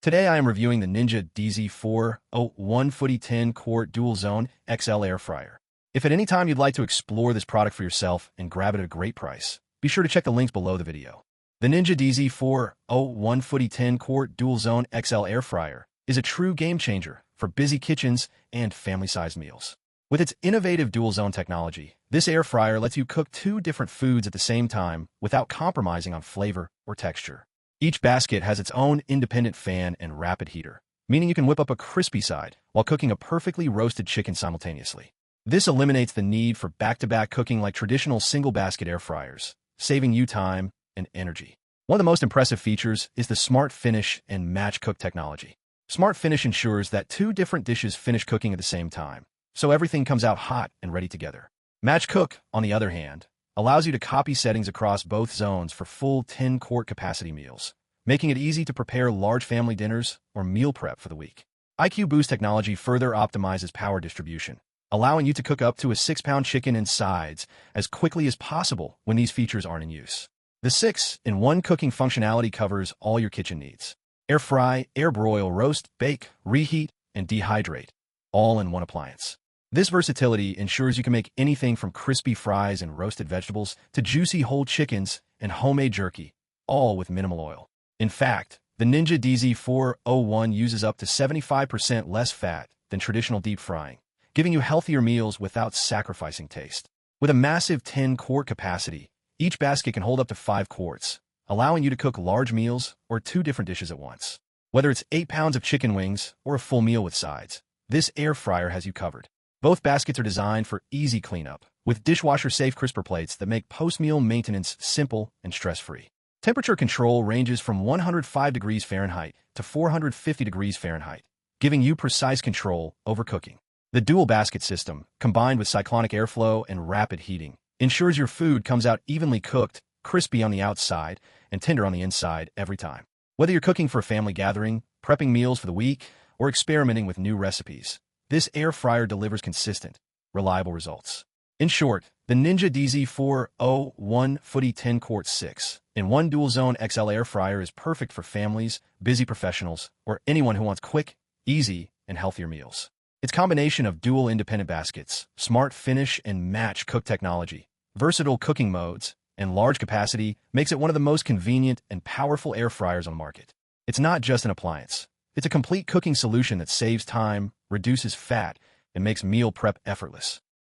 Today I am reviewing the Ninja DZ401 Foodi 10 Quart DualZone XL Air Fryer. If at any time you'd like to explore this product for yourself and grab it at a great price, be sure to check the links below the video. The Ninja DZ401 Foodi 10 Quart DualZone XL Air Fryer is a true game changer for busy kitchens and family-sized meals. With its innovative DualZone technology, this air fryer lets you cook two different foods at the same time without compromising on flavor or texture. Each basket has its own independent fan and rapid heater, meaning you can whip up a crispy side while cooking a perfectly roasted chicken simultaneously. This eliminates the need for back-to-back cooking like traditional single-basket air fryers, saving you time and energy. One of the most impressive features is the Smart Finish and Match Cook technology. Smart Finish ensures that two different dishes finish cooking at the same time, so everything comes out hot and ready together. Match Cook, on the other hand, allows you to copy settings across both zones for full 10-quart capacity meals, making it easy to prepare large family dinners or meal prep for the week. IQ Boost technology further optimizes power distribution, allowing you to cook up to a 6-pound chicken and sides as quickly as possible when these features aren't in use. The 6-in-1 cooking functionality covers all your kitchen needs. Air fry, air broil, roast, bake, reheat, and dehydrate, all in one appliance. This versatility ensures you can make anything from crispy fries and roasted vegetables to juicy whole chickens and homemade jerky, all with minimal oil. In fact, the Ninja DZ401 uses up to 75% less fat than traditional deep frying, giving you healthier meals without sacrificing taste. With a massive 10-quart capacity, each basket can hold up to 5 quarts, allowing you to cook large meals or two different dishes at once. Whether it's 8 pounds of chicken wings or a full meal with sides, this air fryer has you covered. Both baskets are designed for easy cleanup, with dishwasher-safe crisper plates that make post-meal maintenance simple and stress-free. Temperature control ranges from 105 degrees Fahrenheit to 450 degrees Fahrenheit, giving you precise control over cooking. The dual basket system, combined with cyclonic airflow and rapid heating, ensures your food comes out evenly cooked, crispy on the outside, and tender on the inside every time. Whether you're cooking for a family gathering, prepping meals for the week, or experimenting with new recipes, this air fryer delivers consistent, reliable results. In short, the Ninja DZ401 Foodi 10 Quart 6-in-1 DualZone XL Air Fryer is perfect for families, busy professionals, or anyone who wants quick, easy, and healthier meals. Its combination of dual independent baskets, smart finish and match cook technology, versatile cooking modes, and large capacity makes it one of the most convenient and powerful air fryers on the market. It's not just an appliance. It's a complete cooking solution that saves time, reduces fat, and makes meal prep effortless.